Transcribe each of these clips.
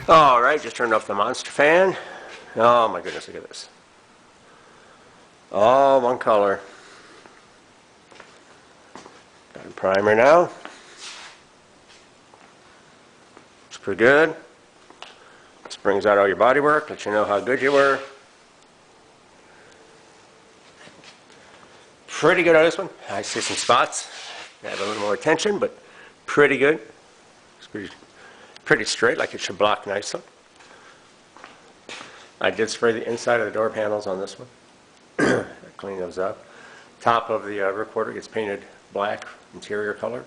All right, just turned off the monster fan. Oh my goodness, look at this. All one color. Got a primer now. It's pretty good. This brings out all your body work, lets you know how good you were. Pretty good on this one. I see some spots. I have a little more attention, but pretty good. It's pretty straight, like it should block nicely. I did spray the inside of the door panels on this one. I cleaned those up. Top of the recorder gets painted black, interior color.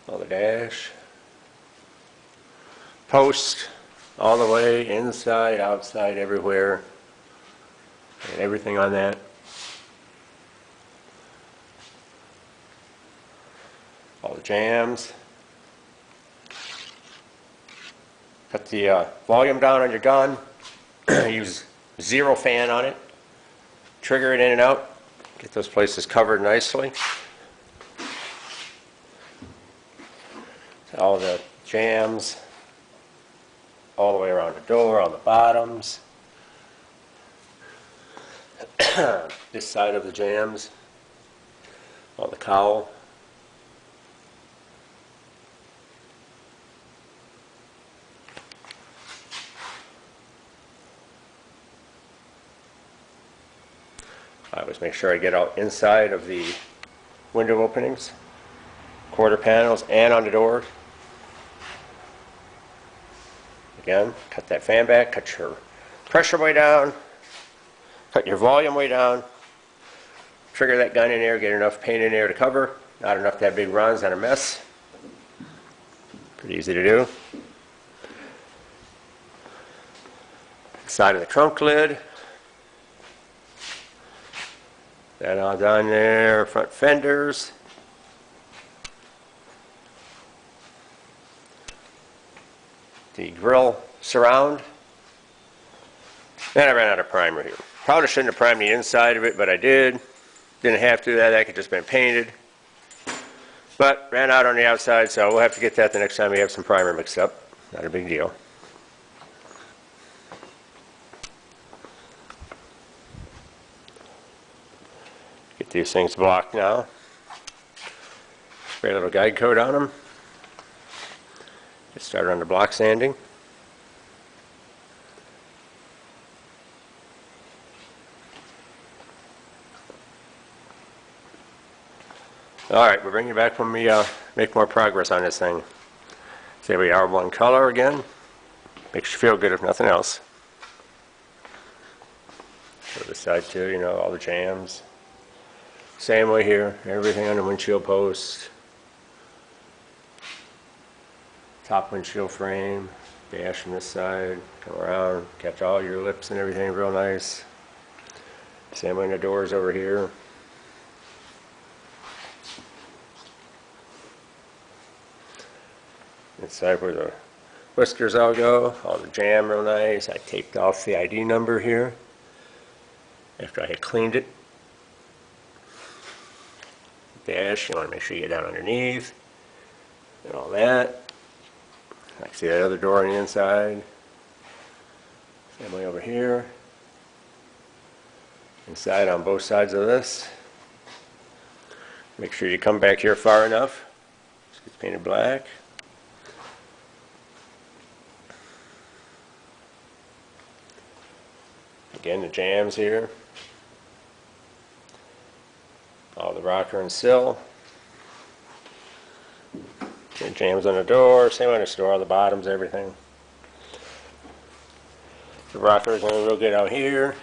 On the dash. Post all the way, inside, outside, everywhere. And everything on that. All the jams. Cut the volume down on your gun. Use 0 fan on it. Trigger it in and out. Get those places covered nicely. All the jams. All the way around the door, on the bottoms. This side of the jams. On the cowl. I always make sure I get out inside of the window openings, quarter panels, and on the door. Again, cut that fan back, cut your pressure way down, cut your volume way down, trigger that gun in there, get enough paint in there to cover, not enough to have big runs and a mess. Pretty easy to do. Side of the trunk lid. That all down there, front fenders. The grill surround. And I ran out of primer here. Probably shouldn't have primed the inside of it, but I did. Didn't have to, that could just been painted. But ran out on the outside, so we'll have to get that the next time we have some primer mixed up. Not a big deal. Get these things blocked now. Spray a little guide coat on them. Get started on the block sanding. Alright, we're bringing it back when we make more progress on this thing. Say we are one color again. Makes you feel good if nothing else. Go to the side too, you know, all the jams. Same way here, everything on the windshield post. Top windshield frame, dash on this side, come around, catch all your lips and everything real nice. Same way on the doors over here. Inside where the whiskers all go, all the jam real nice. I taped off the ID number here after I had cleaned it. Dash, you want to make sure you get down underneath and all that. I can see that other door on the inside. Same way over here. Inside on both sides of this. Make sure you come back here far enough. This gets painted black. Again, the jams here. All the rocker and sill. Okay, jams on the door, same on the door, all the bottoms, everything. The rocker is going real good out here.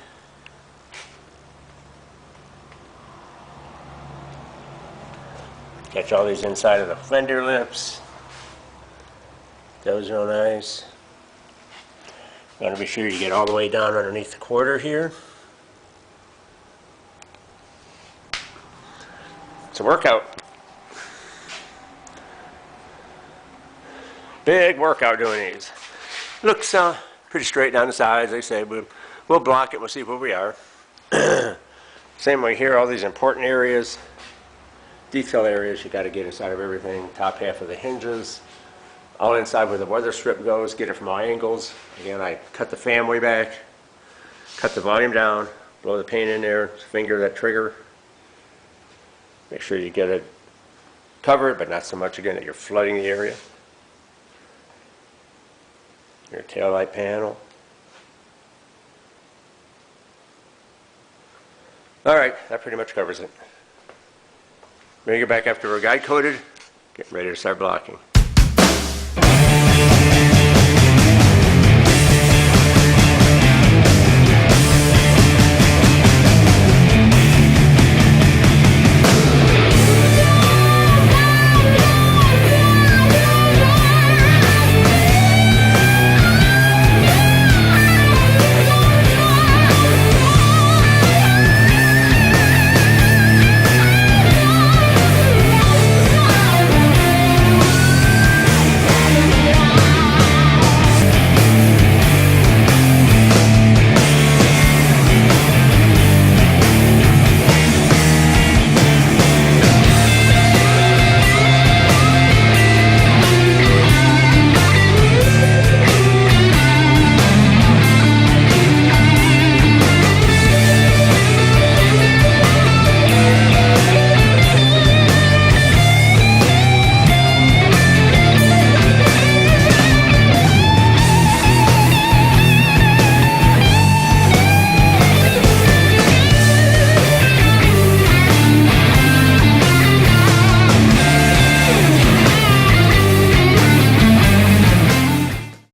Catch all these inside of the fender lips. Those are real nice. You want to be sure you get all the way down underneath the quarter here. It's a workout. Big workout doing these. Looks pretty straight down the sides. They say we'll block it. We'll see where we are. Same way here. All these important areas, detail areas, you got to get inside of everything. Top half of the hinges, all inside where the weather strip goes, get it from all angles. Again, I cut the fan way back, cut the volume down, blow the paint in there, finger that trigger. Make sure you get it covered, but not so much again that you're flooding the area. Your taillight panel. Alright, that pretty much covers it. Bring it back after we're guide coated, getting ready to start blocking.